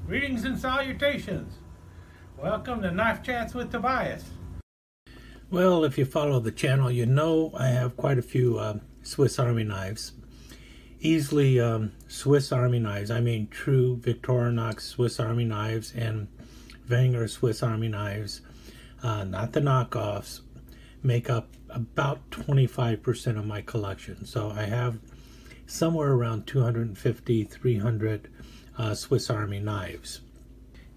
Greetings and salutations. Welcome to Knife Chats with Tobias. Well, if you follow the channel, you know I have quite a few Swiss Army knives. Easily Swiss Army knives. I mean true Victorinox Swiss Army knives and Wenger Swiss Army knives, not the knockoffs, make up about 25% of my collection. So I have somewhere around 250, 300 Swiss Army knives.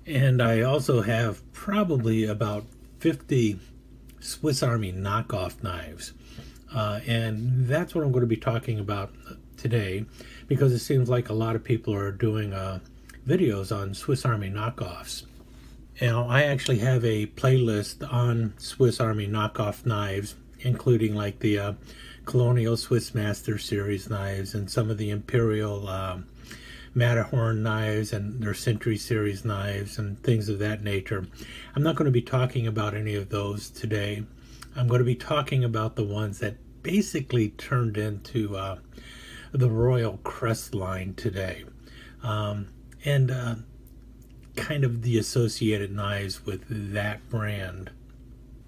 And I also have probably about 50 Swiss Army knockoff knives. And that's what I'm going to be talking about today, because it seems like a lot of people are doing videos on Swiss Army knockoffs. Now, I actually have a playlist on Swiss Army knockoff knives, including like the Colonial Swiss Master Series knives and some of the Imperial Matterhorn knives and their Century Series knives and things of that nature. I'm not going to be talking about any of those today. I'm going to be talking about the ones that basically turned into the Royal Crest line today, and kind of the associated knives with that brand.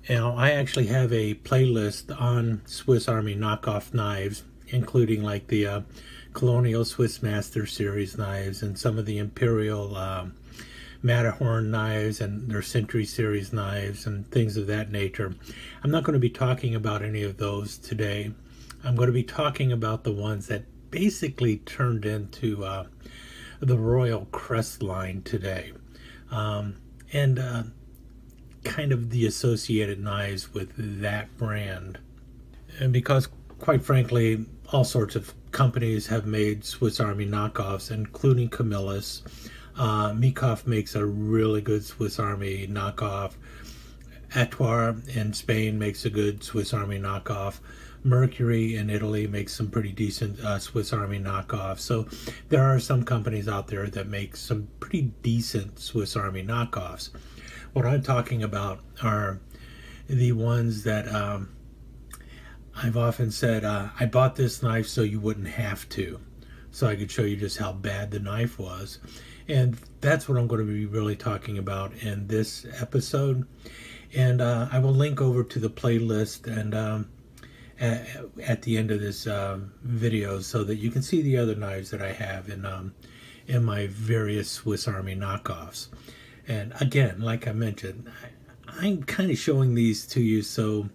Now, I actually have a playlist on Swiss Army knockoff knives, including like the Colonial Swiss Master Series knives and some of the Imperial Matterhorn knives and their Century Series knives and things of that nature. I'm not going to be talking about any of those today. I'm going to be talking about the ones that basically turned into the Royal Crest line today, and kind of the associated knives with that brand. And because, quite frankly, all sorts of companies have made Swiss Army knockoffs, including Camillus. Knockoff makes a really good Swiss Army knockoff. Atoir in Spain makes a good Swiss Army knockoff. Mercury in Italy makes some pretty decent Swiss Army knockoffs. So there are some companies out there that make some pretty decent Swiss Army knockoffs. What I'm talking about are the ones that I've often said, I bought this knife so you wouldn't have to, so I could show you just how bad the knife was. And that's what I'm going to be really talking about in this episode. And I will link over to the playlist and at the end of this video, so that you can see the other knives that I have in my various Swiss Army knockoffs. And again, like I mentioned, I'm kind of showing these to you so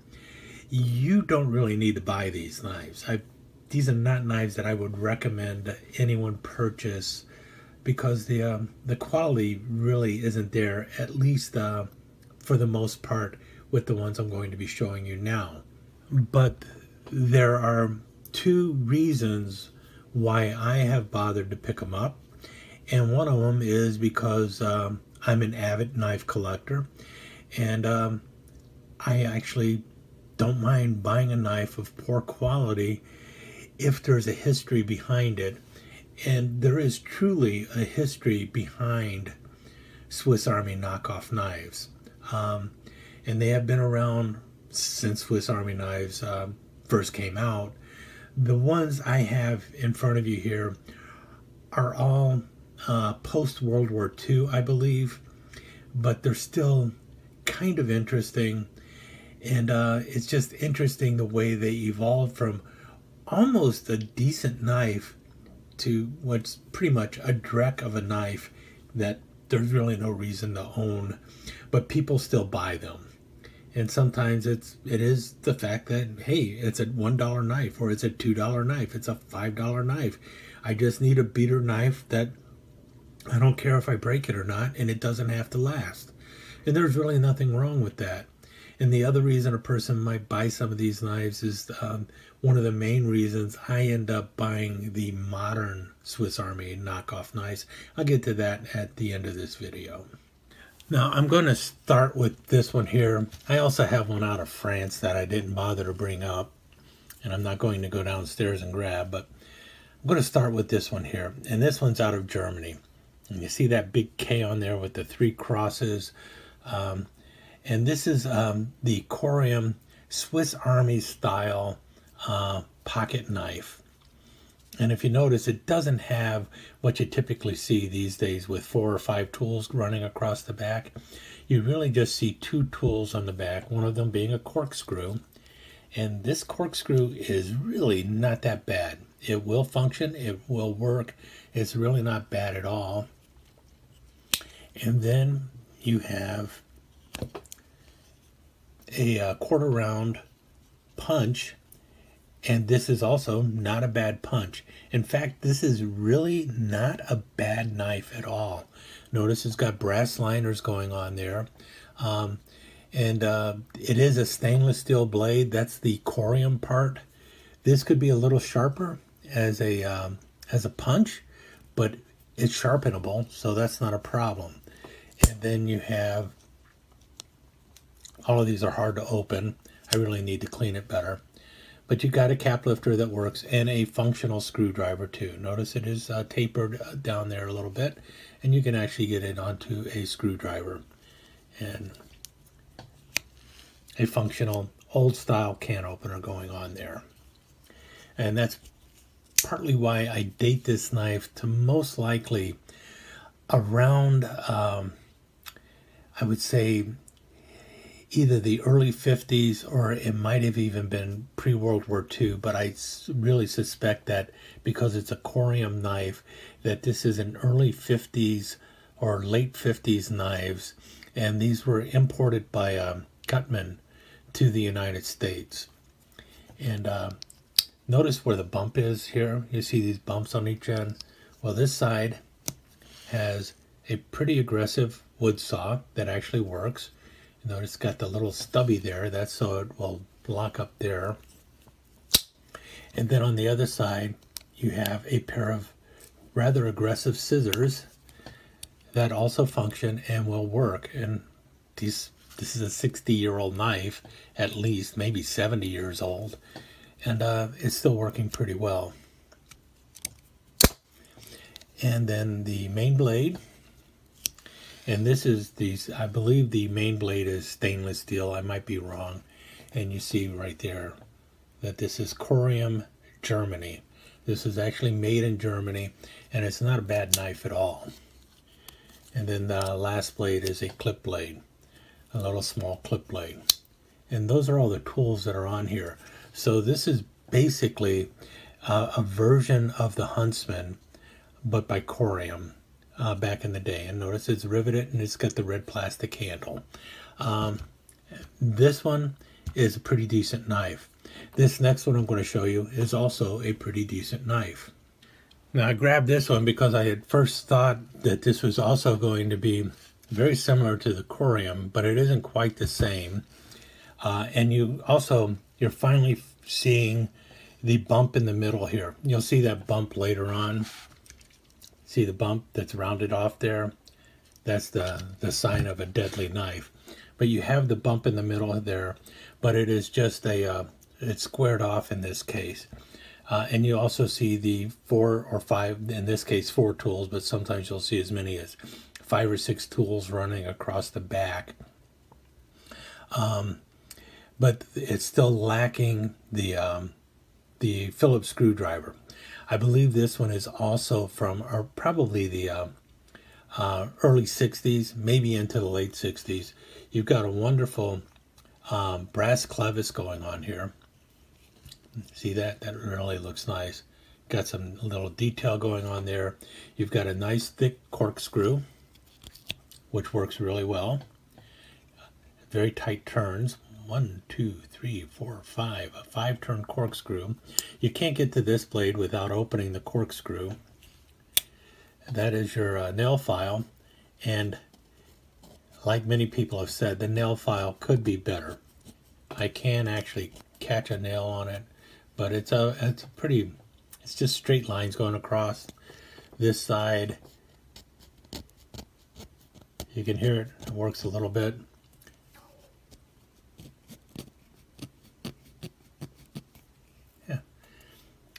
you don't really need to buy these knives. These are not knives that I would recommend anyone purchase, because the quality really isn't there, at least for the most part, with the ones I'm going to be showing you now. But there are two reasons why I have bothered to pick them up, and one of them is because I'm an avid knife collector, and I actually don't mind buying a knife of poor quality if there's a history behind it. And there is truly a history behind Swiss Army knockoff knives, and they have been around since Swiss Army knives first came out. The ones I have in front of you here are all post World War II, I believe, but they're still kind of interesting. And it's just interesting the way they evolved from almost a decent knife to what's pretty much a dreck of a knife that there's really no reason to own, but people still buy them. And sometimes it is the fact that, hey, it's a $1 knife, or it's a $2 knife, it's a $5 knife. I just need a beater knife that I don't care if I break it or not, and it doesn't have to last. And there's really nothing wrong with that. And the other reason a person might buy some of these knives is one of the main reasons I end up buying the modern Swiss Army knockoff knives. I'll get to that at the end of this video. Now, I'm going to start with this one here. I also have one out of France that I didn't bother to bring up, and I'm not going to go downstairs and grab, but I'm going to start with this one here. And this one's out of Germany. And you see that big K on there with the 3 crosses. And this is the Corium Swiss Army style pocket knife. And if you notice, it doesn't have what you typically see these days with 4 or 5 tools running across the back. You really just see 2 tools on the back, one of them being a corkscrew. And this corkscrew is really not that bad. It will function, it will work. It's really not bad at all. And then you have a quarter round punch, and this is also not a bad punch. In fact, this is really not a bad knife at all. Notice it's got brass liners going on there. It is a stainless steel blade. That's the corium part. This could be a little sharper as a punch, but it's sharpenable, so that's not a problem. And then you have, all of these are hard to open. I really need to clean it better. But you've got a cap lifter that works and a functional screwdriver too. Notice it is tapered down there a little bit, and you can actually get it onto a screwdriver. And a functional old style can opener going on there. And that's partly why I date this knife to most likely around, I would say, either the early 50s or it might have even been pre-World War II, but I really suspect that because it's a corium knife, that this is an early 50s or late 50s knives, and these were imported by Gutman to the United States. And notice where the bump is here. You see these bumps on each end. Well, this side has a pretty aggressive wood saw that actually works. Notice it's got the little stubby there. That's so it will lock up there. And then on the other side, you have a pair of rather aggressive scissors that also function and will work. And this is a 60-year-old knife, at least, maybe 70 years old. And it's still working pretty well. And then the main blade. And this is I believe the main blade is stainless steel. I might be wrong. And you see right there that this is Corium, Germany. This is actually made in Germany, and it's not a bad knife at all. And then the last blade is a clip blade, a little small clip blade. And those are all the tools that are on here. So this is basically a version of the Huntsman, but by Corium. Back in the day. And notice it's riveted and it's got the red plastic handle. This one is a pretty decent knife. This next one I'm going to show you is also a pretty decent knife. Now I grabbed this one because I had first thought that this was also going to be very similar to the Corium, but it isn't quite the same. And you're finally seeing the bump in the middle here. You'll see that bump later on. See the bump that's rounded off there? That's the sign of a deadly knife. But you have the bump in the middle there, but it is just it's squared off in this case. And you also see the 4 or 5, in this case 4 tools, but sometimes you'll see as many as 5 or 6 tools running across the back. But it's still lacking the Phillips Screwdriver. I believe this one is also from probably the early 60s, maybe into the late 60s. You've got a wonderful brass clevis going on here. See that? That really looks nice. Got some little detail going on there. You've got a nice thick corkscrew, which works really well. Very tight turns. 1, 2, 3, 4, 5. A 5-turn corkscrew. You can't get to this blade without opening the corkscrew. That is your nail file. And like many people have said, the nail file could be better. I can actually catch a nail on it, but it's just straight lines going across this side. You can hear it. It works a little bit.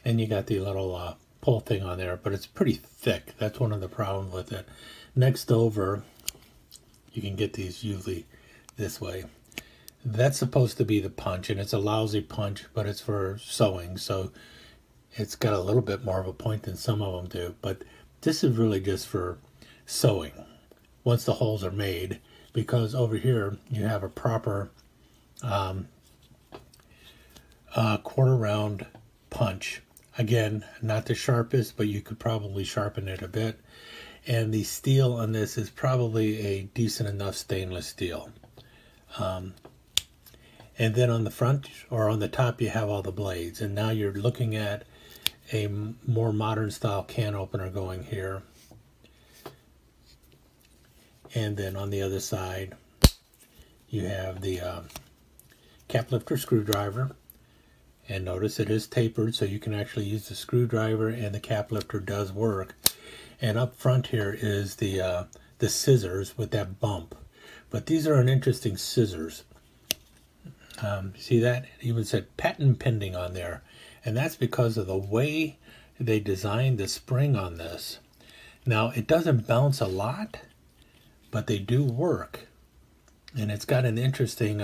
And you got the little pull thing on there, but it's pretty thick. That's one of the problems with it. Next over, you can get these usually this way. That's supposed to be the punch, and it's a lousy punch, but it's for sewing. So It's got a little bit more of a point than some of them do, but this is really just for sewing once the holes are made, because over here you have a proper quarter round punch. Again, not the sharpest, but you could probably sharpen it a bit. And the steel on this is probably a decent enough stainless steel. And then on the front or on the top you have all the blades, and now you're looking at a more modern style can opener going here. And then on the other side you have the cap lifter screwdriver, and notice it is tapered so you can actually use the screwdriver, and the cap lifter does work. And up front here is the scissors with that bump, but these are an interesting scissors. See that? It even said patent pending on there. And that's because of the way they designed the spring on this. Now, it doesn't bounce a lot, but they do work. And it's got an interesting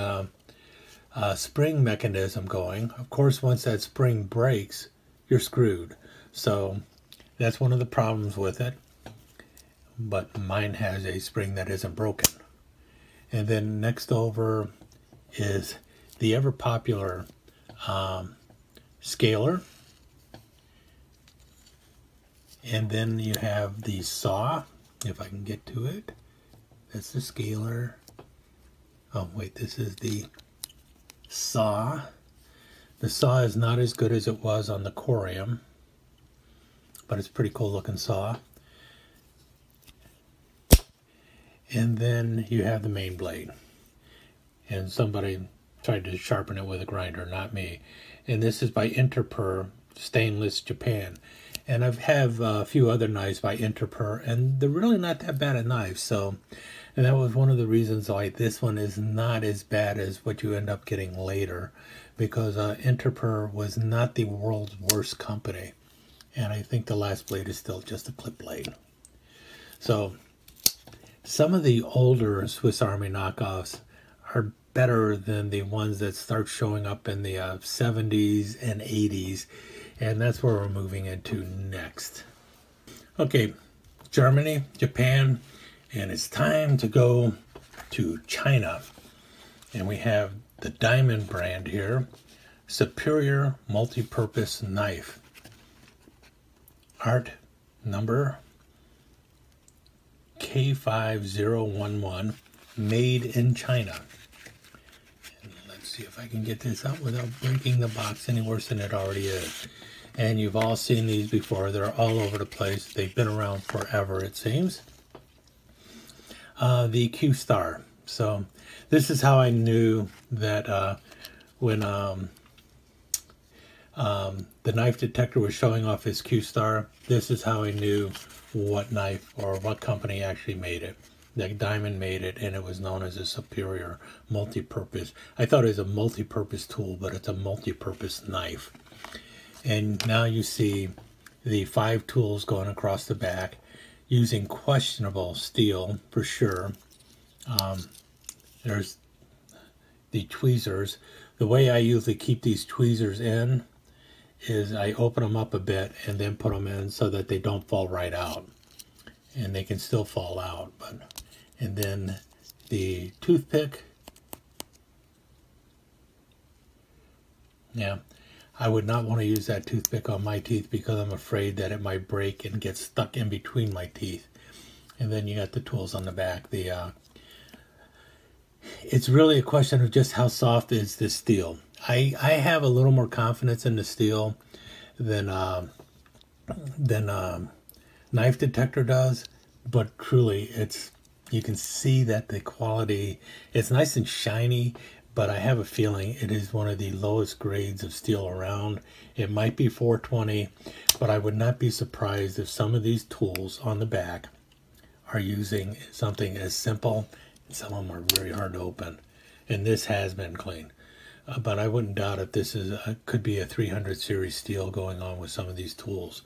spring mechanism going. Of course, once that spring breaks, you're screwed. So that's one of the problems with it. But mine has a spring that isn't broken. And then next over is the ever popular scaler, and then you have the saw, if I can get to it. That's the scaler. Oh wait, this is the saw. The saw is not as good as it was on the Corium, but it's a pretty cool looking saw. And then you have the main blade, and somebody tried to sharpen it with a grinder, not me. And this is by Interper Stainless, Japan. And I have a few other knives by Interper, and they're really not that bad at knives. So, and that was one of the reasons why this one is not as bad as what you end up getting later, because Interper was not the world's worst company. And I think the last blade is still just a clip blade. So some of the older Swiss Army knockoffs are better than the ones that start showing up in the 70s and 80s, and that's where we're moving into next. Okay, Germany, Japan, and it's time to go to China. And we have the Diamond brand here, Superior Multi-Purpose Knife. Art number K5011, made in China. See if I can get this out without breaking the box any worse than it already is. And you've all seen these before. They're all over the place. They've been around forever, it seems. The Q Star. So this is how I knew that when the knife detector was showing off his Q Star, this is how I knew what knife or what company actually made it. That Diamond made it, and it was known as a Superior Multi-Purpose. I thought it was a multi-purpose tool, but it's a multi-purpose knife. And now you see the 5 tools going across the back using questionable steel for sure. There's the tweezers. The way I usually keep these tweezers in is I open them up a bit and then put them in so that they don't fall right out. And they can still fall out, but and then the toothpick. Yeah, I would not want to use that toothpick on my teeth because I'm afraid that it might break and get stuck in between my teeth. And then you got the tools on the back. It's really a question of just how soft is this steel. I have a little more confidence in the steel than knife detector does, but truly you can see that the quality, it's nice and shiny, but I have a feeling it is one of the lowest grades of steel around. It might be 420, but I would not be surprised if some of these tools on the back are using something as simple, and some of them are very hard to open. And this has been clean. But I wouldn't doubt if this is could be a 300 series steel going on with some of these tools.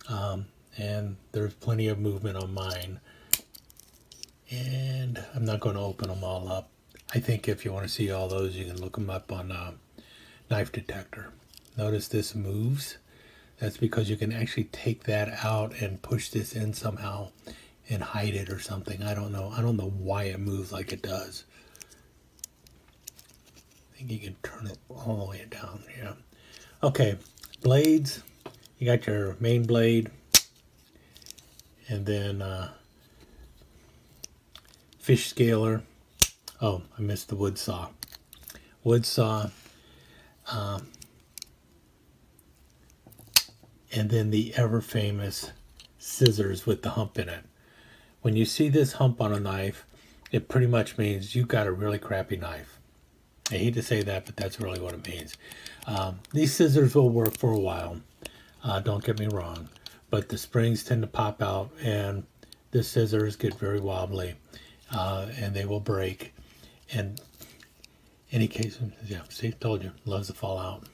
And there's plenty of movement on mine. And I'm not going to open them all up. I think if you want to see all those, you can look them up on Knife Detector. Notice this moves. That's because you can actually take that out and push this in somehow and hide it or something. I don't know. I don't know why it moves like it does. I think you can turn it all the way down. Yeah. Okay, blades. You got your main blade, and then fish scaler. Oh, I missed the wood saw. Wood saw. And then the ever famous scissors with the hump in it. When you see this hump on a knife, it pretty much means you got a really crappy knife. I hate to say that, but that's really what it means. These scissors will work for a while. Don't get me wrong. But the springs tend to pop out, and the scissors get very wobbly, and they will break. And in any case, yeah, see, told you, loves to fall out.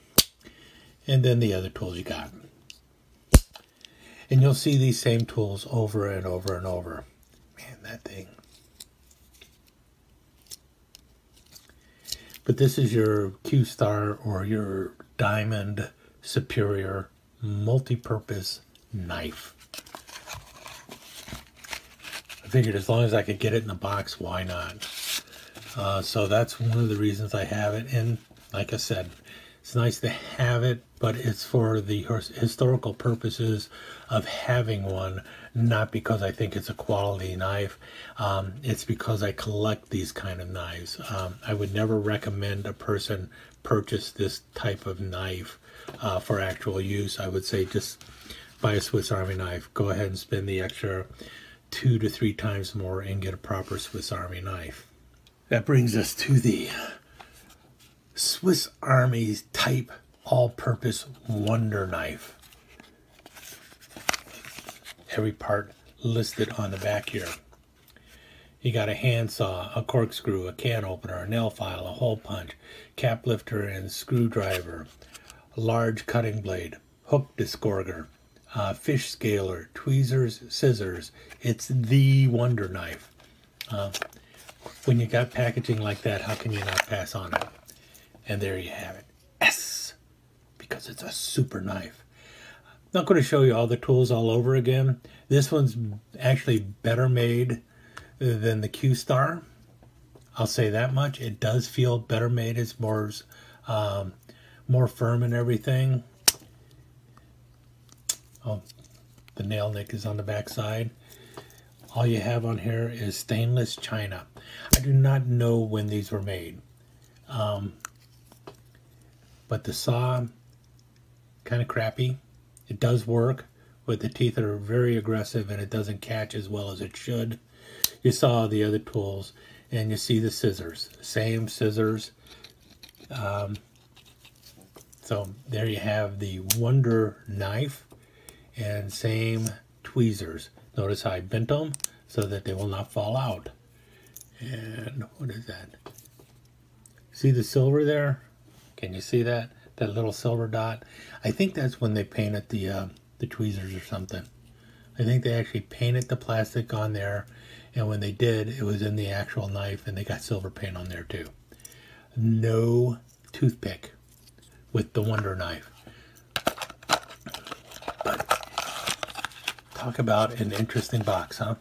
And then the other tools you got. And you'll see these same tools over and over and over. Man, that thing. But this is your Q-Star or your Diamond Superior multi-purpose knife. I figured as long as I could get it in the box, why not? So that's one of the reasons I have it. And like I said, it's nice to have it, but it's for the historical purposes of having one, not because I think it's a quality knife. It's because I collect these kind of knives. I would never recommend a person purchase this type of knife for actual use. I would say just buy a Swiss Army knife. Go ahead and spend the extra 2 to 3 times more and get a proper Swiss Army knife. That brings us to the Swiss Army type all-purpose wonder knife. Every part listed on the back here. You got a handsaw, a corkscrew, a can opener, a nail file, a hole punch, cap lifter and screwdriver, a large cutting blade, hook disgorger, fish scaler, tweezers, scissors. It's the wonder knife. When you got packaging like that, how can you not pass on it? And there you have it. S, because it's a super knife. I'm not going to show you all the tools all over again. This one's actually better made than the Q-Star. I'll say that much. It does feel better made. It's more firm and everything. Oh, the nail nick is on the back side. All you have on here is stainless china. I do not know when these were made. But the saw, kind of crappy. It does work, but the teeth are very aggressive and it doesn't catch as well as it should. You saw the other tools, and you see the scissors. Same scissors. So there you have the wonder knife, and same tweezers. Notice how I bent them so that they will not fall out. And what is that? See the silver there? Can you see that? That little silver dot? I think that's when they painted the tweezers or something. I think they actually painted the plastic on there, and when they did, it was in the actual knife, and they got silver paint on there too. No toothpick with the wonder knife. But talk about an interesting box, huh?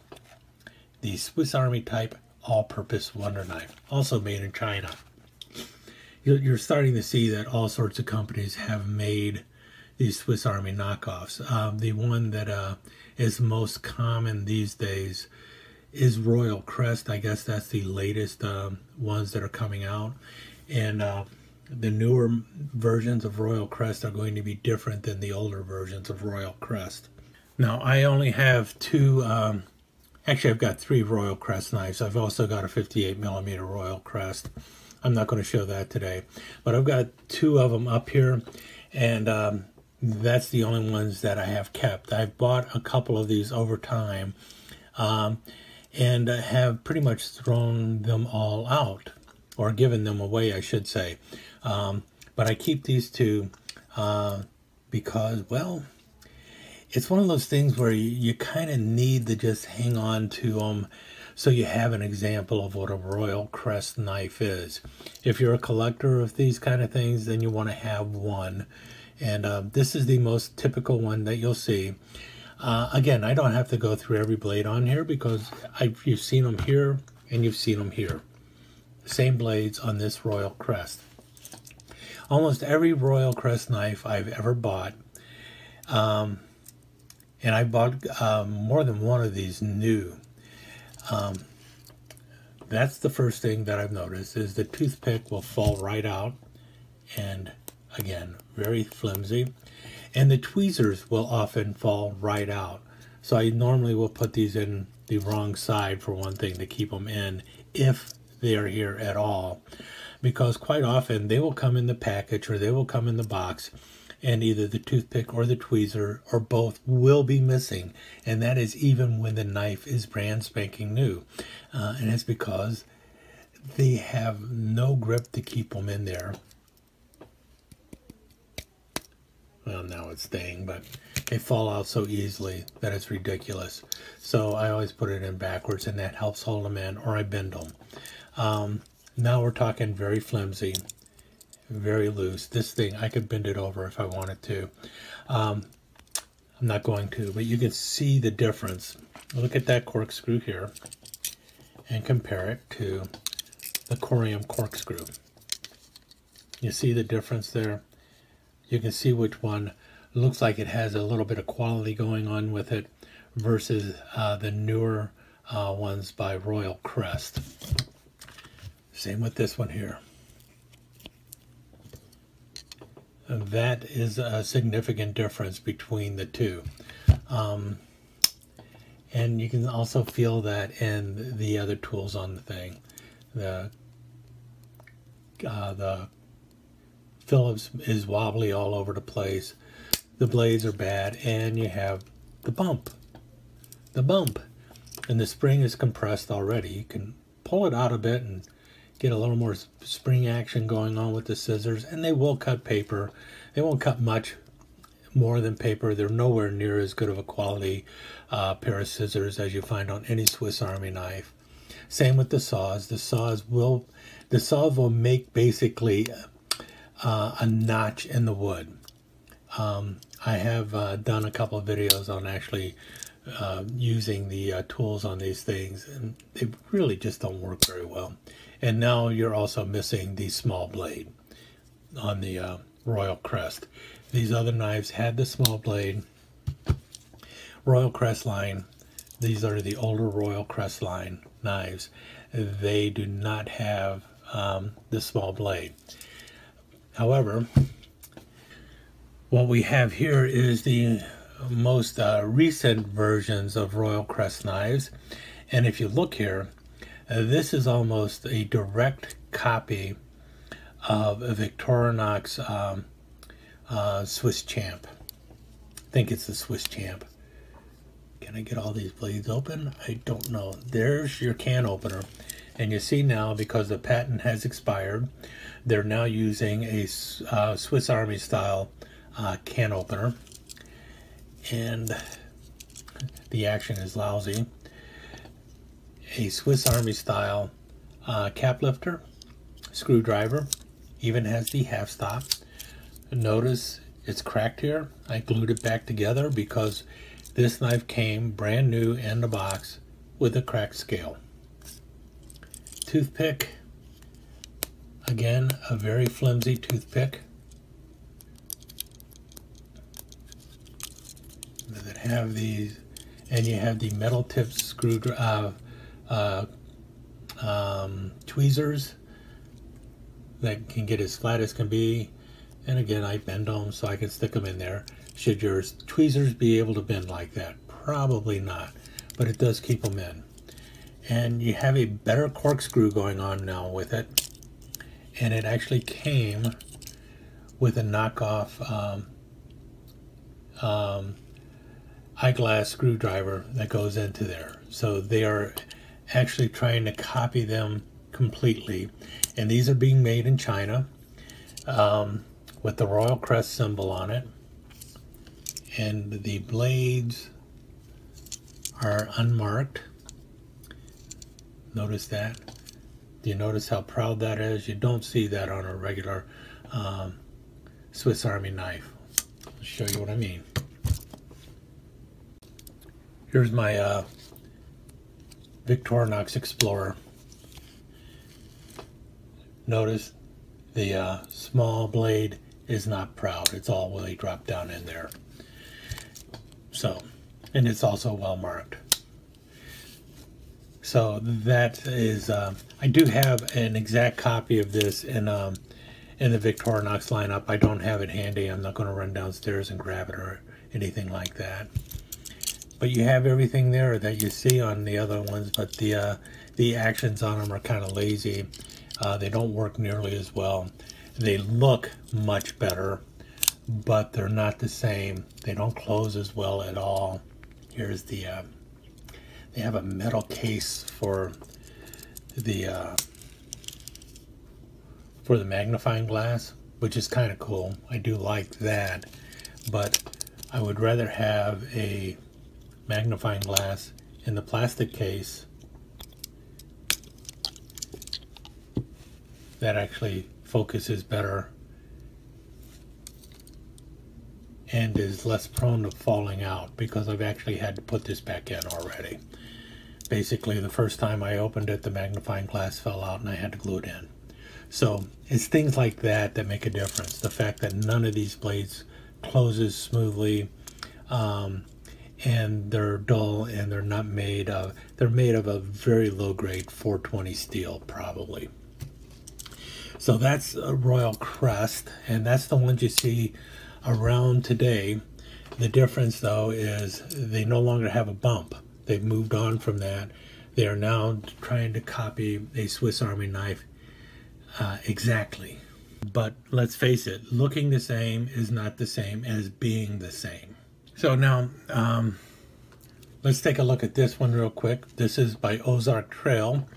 The Swiss Army type all-purpose wonder knife, also made in China. You're starting to see that all sorts of companies have made these Swiss Army knockoffs. The one that is most common these days is Royal Crest. I guess that's the latest ones that are coming out. And the newer versions of Royal Crest are going to be different than the older versions of Royal Crest. Now, I only have two, actually I've got 3 Royal Crest knives. I've also got a 58mm Royal Crest. I'm not going to show that today, but I've got 2 of them up here, and that's the only ones that I have kept. I've bought a couple of these over time, and have pretty much thrown them all out, or given them away, I should say. But I keep these 2 because, well, it's one of those things where you kind of need to just hang on to them so you have an example of what a Royal Crest knife is. If you're a collector of these kind of things, then you want to have one. And this is the most typical one that you'll see. Again, I don't have to go through every blade on here because you've seen them here and you've seen them here. Same blades on this Royal Crest. Almost every Royal Crest knife I've ever bought, and I bought more than one of these new. That's the first thing that I've noticed, is the toothpick will fall right out, and again, very flimsy. And the tweezers will often fall right out. So I normally will put these in the wrong side for one thing to keep them in, if they are here at all. Because quite often they will come in the package or they will come in the box, and either the toothpick or the tweezer or both will be missing. And that is even when the knife is brand spanking new. And it's because they have no grip to keep them in there. Well, now it's staying, but they fall out so easily that it's ridiculous. So I always put it in backwards, and that helps hold them in, or I bend them. Now we're talking very flimsy, very loose. This thing, I could bend it over if I wanted to. I'm not going to, but you can see the difference. Look at that corkscrew here and compare it to the Corium corkscrew. You see the difference there? You can see which one looks like it has a little bit of quality going on with it versus the newer ones by Royal Crest. Same with this one here. And that is a significant difference between the two. And you can also feel that in the other tools on the thing. The Phillips is wobbly all over the place. The blades are bad, and you have the bump. And the spring is compressed already. You can pull it out a bit and get a little more spring action going on with the scissors, and they will cut paper. They won't cut much more than paper. They're nowhere near as good of a quality pair of scissors as you find on any Swiss Army knife. Same with the saws. The saws will make basically a notch in the wood. I have done a couple of videos on actually using the tools on these things, and they really just don't work very well. And now you're also missing the small blade on the Royal Crest. These other knives had the small blade. Royal Crest line, these are the older Royal Crest line knives. They do not have the small blade. However, what we have here is the most recent versions of Royal Crest knives. And if you look here, this is almost a direct copy of a Victorinox Swiss Champ. I think it's the Swiss Champ. Can I get all these blades open? I don't know. There's your can opener. And you see now, because the patent has expired, they're now using a Swiss Army style can opener. And the action is lousy. A Swiss Army style cap lifter, screwdriver, even has the half stop. Notice it's cracked here. I glued it back together because this knife came brand new in the box with a cracked scale. Toothpick, again, a very flimsy toothpick. That have these, and you have the metal tip screwdriver, tweezers that can get as flat as can be. And again, I bend them so I can stick them in there. Should your tweezers be able to bend like that? Probably not, but it does keep them in. And you have a better corkscrew going on now with it. And it actually came with a knockoff eyeglass screwdriver that goes into there. So they are actually trying to copy them completely. And these are being made in China with the Royal Crest symbol on it. And the blades are unmarked. Notice that. Do you notice how proud that is? You don't see that on a regular Swiss Army knife. I'll show you what I mean. Here's my Victorinox Explorer. Notice the small blade is not proud. It's all really dropped down in there. So, and it's also well marked. So that is, I do have an exact copy of this in the Victorinox lineup. I don't have it handy. I'm not going to run downstairs and grab it or anything like that. But you have everything there that you see on the other ones, but the actions on them are kind of lazy. They don't work nearly as well. They look much better, but they're not the same. They don't close as well at all. Here's the, they have a metal case for the magnifying glass, which is kind of cool. I do like that, but I would rather have a magnifying glass in the plastic case that actually focuses better and is less prone to falling out, because I've actually had to put this back in already. Basically, the first time I opened it, the magnifying glass fell out and I had to glue it in. So it's things like that that make a difference. The fact that none of these blades closes smoothly, and they're dull, and they're not made of, they're made of a very low grade 420 steel probably. So that's a Royal Crest, and that's the ones you see around today. The difference though is they no longer have a bump. They've moved on from that. They are now trying to copy a Swiss Army knife exactly. But let's face it, looking the same is not the same as being the same. So now, let's take a look at this one real quick. This is by Ozark Trail.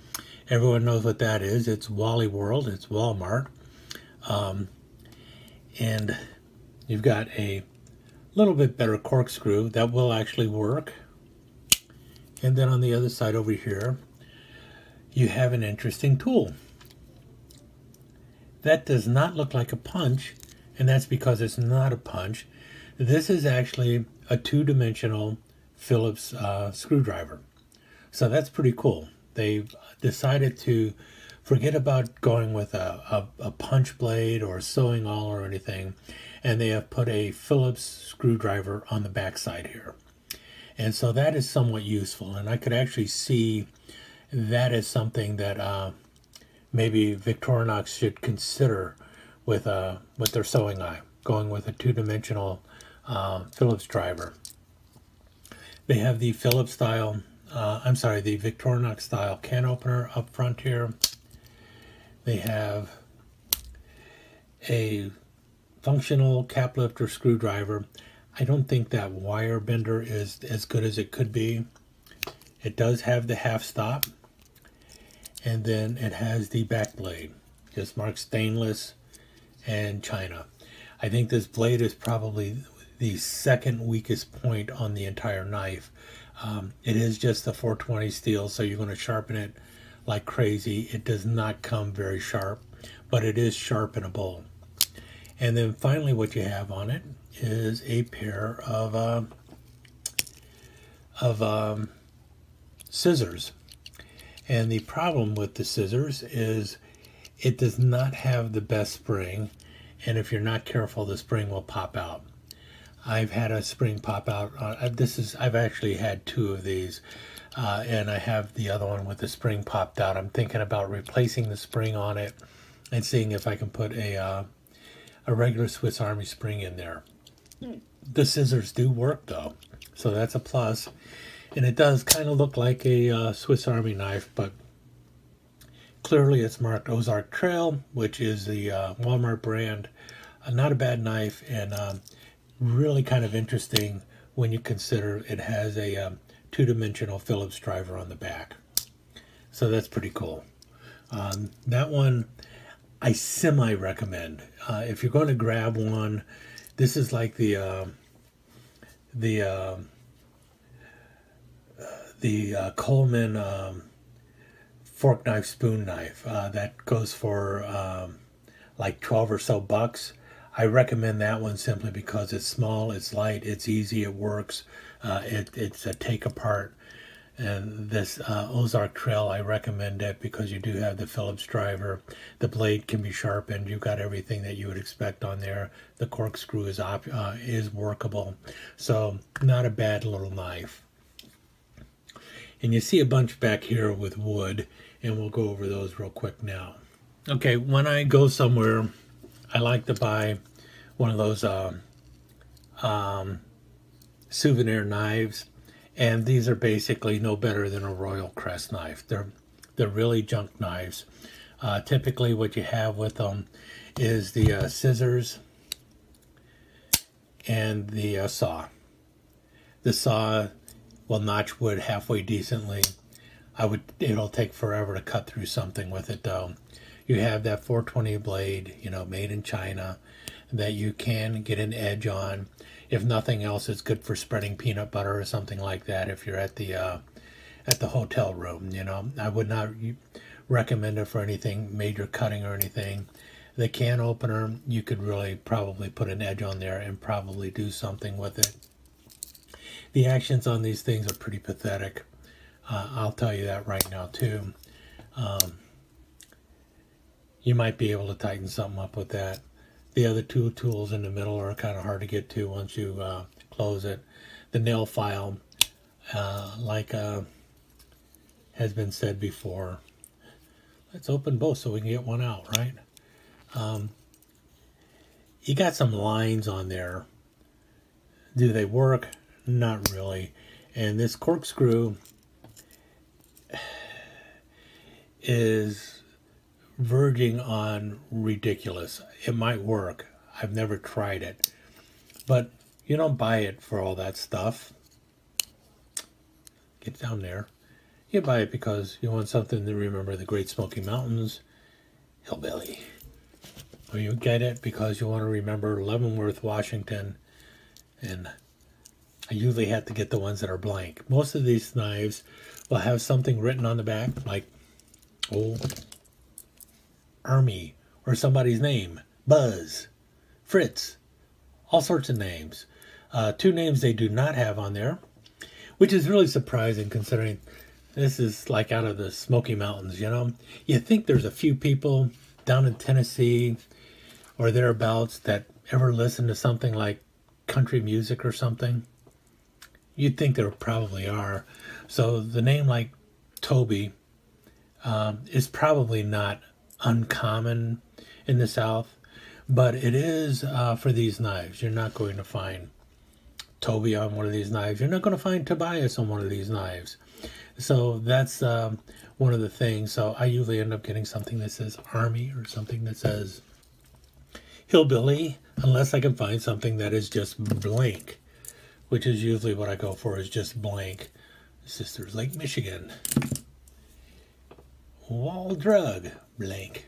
Everyone knows what that is. It's Wally World. It's Walmart. And you've got a little bit better corkscrew that will actually work. And then on the other side over here, you have an interesting tool. That does not look like a punch, and that's because it's not a punch. This is actually a two-dimensional Phillips screwdriver. So that's pretty cool. They've decided to forget about going with a punch blade or a sewing awl or anything, and they have put a Phillips screwdriver on the back side here. And so that is somewhat useful, and I could actually see that as something that maybe Victorinox should consider with their sewing eye, going with a two-dimensional Phillips driver. They have the Phillips style, the Victorinox style can opener up front here. They have a functional cap lifter screwdriver. I don't think that wire bender is as good as it could be. It does have the half stop, and then it has the back blade, just marked stainless and China. I think this blade is probably the second weakest point on the entire knife. It is just a 420 steel, so you're going to sharpen it like crazy. It does not come very sharp, but it is sharpenable. And then finally what you have on it is a pair of scissors. And the problem with the scissors is it does not have the best spring, and if you're not careful, the spring will pop out. I've had a spring pop out. I've actually had two of these, and I have the other one with the spring popped out. I'm thinking about replacing the spring on it and seeing if I can put a regular Swiss Army spring in there. The scissors do work though, so that's a plus. And it does kind of look like a Swiss Army knife, but clearly it's marked Ozark Trail, which is the Walmart brand. Not a bad knife, and really kind of interesting when you consider it has a two-dimensional Phillips driver on the back. So that's pretty cool. That one I semi-recommend. If you're going to grab one, this is like the Coleman fork knife, spoon knife that goes for like 12 or so bucks. I recommend that one simply because it's small, it's light, it's easy, it works. It's a take apart. And this Ozark Trail, I recommend it because you do have the Phillips Screwdriver. The blade can be sharpened. You've got everything that you would expect on there. The corkscrew is workable. So not a bad little knife. And you see a bunch back here with wood, and we'll go over those real quick now. Okay, when I go somewhere, I like to buy one of those souvenir knives. And these are basically no better than a Royal Crest knife. They're really junk knives. Typically what you have with them is the scissors and the saw. The saw will notch wood halfway decently. It'll take forever to cut through something with it though. You have that 420 blade, you know, made in China, that you can get an edge on. If nothing else, it's good for spreading peanut butter or something like that if you're at the hotel room, you know. I would not recommend it for anything major cutting or anything. The can opener, you could really probably put an edge on there and probably do something with it. The actions on these things are pretty pathetic. I'll tell you that right now too. You might be able to tighten something up with that. The other two tools in the middle are kind of hard to get to once you close it. The nail file, like has been said before, let's open both so we can get one out, right? You got some lines on there. Do they work? Not really. And this corkscrew is verging on ridiculous. It might work. I've never tried it. But you don't buy it for all that stuff. Get down there. You buy it because you want something to remember the Great Smoky Mountains, hillbilly. Or you get it because you want to remember Leavenworth, Washington. And I usually have to get the ones that are blank. Most of these knives will have something written on the back, like, oh, Army, or somebody's name, Buzz, Fritz, all sorts of names. Two names they do not have on there, which is really surprising considering this is like out of the Smoky Mountains, you know. You think there's a few people down in Tennessee or thereabouts that ever listen to something like country music or something. You'd think there probably are. So the name like Toby is probably not uncommon in the South, but it is for these knives. You're not going to find Toby on one of these knives. You're not going to find Tobias on one of these knives. So that's one of the things. So I usually end up getting something that says Army or something that says hillbilly, unless I can find something that is just blank, which is usually what I go for, is just blank. Sisters Lake, Michigan. Wall Drug, blank.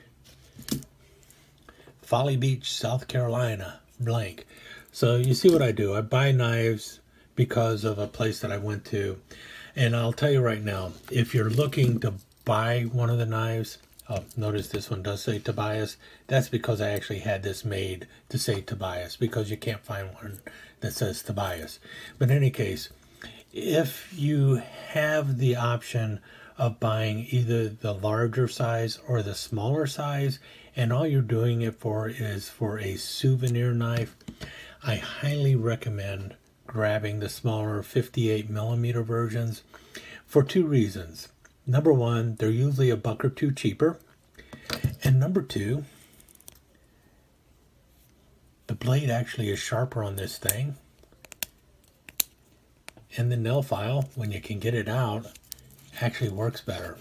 Folly Beach, South Carolina, blank. So you see what I do. I buy knives because of a place that I went to. And I'll tell you right now, if you're looking to buy one of the knives, oh, notice this one does say Tobias. That's because I actually had this made to say Tobias, because you can't find one that says Tobias. But in any case, if you have the option of buying either the larger size or the smaller size, and all you're doing it for is for a souvenir knife, I highly recommend grabbing the smaller 58mm versions for two reasons. Number one, they're usually $1 or $2 cheaper. And number two, the blade actually is sharper on this thing. And the nail file, when you can get it out, actually works better.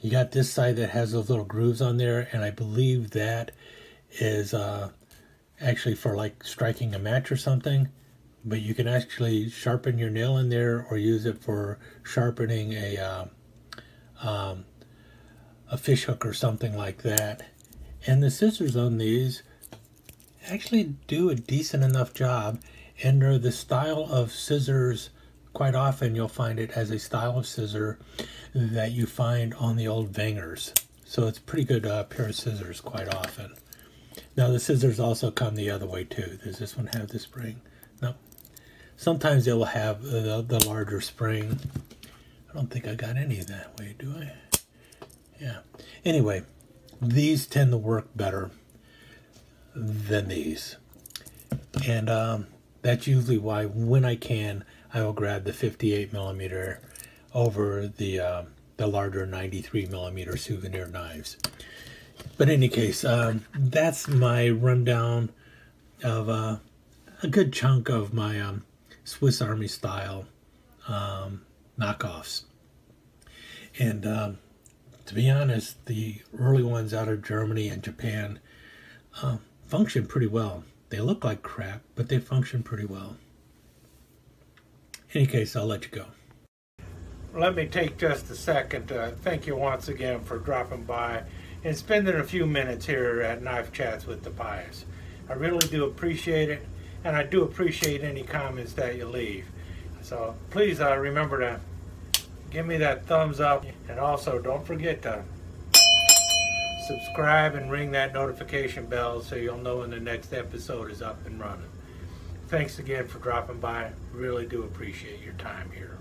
You got this side that has those little grooves on there, and I believe that is actually for like striking a match or something. But you can actually sharpen your nail in there, or use it for sharpening a fish hook or something like that. And the scissors on these actually do a decent enough job, and they're the style of scissors. Quite often you'll find it as a style of scissor that you find on the old Vangers. So it's a pretty good pair of scissors quite often. Now the scissors also come the other way too. Does this one have the spring? No. Sometimes they will have the larger spring. I don't think I got any that way, do I? Yeah. Anyway, these tend to work better than these. And that's usually why when I can, I will grab the 58 millimeter over the larger 93 millimeter souvenir knives. But in any case, that's my rundown of a good chunk of my Swiss Army style knockoffs. And to be honest, the early ones out of Germany and Japan function pretty well. They look like crap, but they function pretty well. In any case, I'll let you go. Let me take just a second to thank you once again for dropping by and spending a few minutes here at Knife Chats with Tobias. I really do appreciate it, and I do appreciate any comments that you leave. So please remember to give me that thumbs up, and also don't forget to subscribe and ring that notification bell so you'll know when the next episode is up and running. Thanks again for dropping by. Really do appreciate your time here.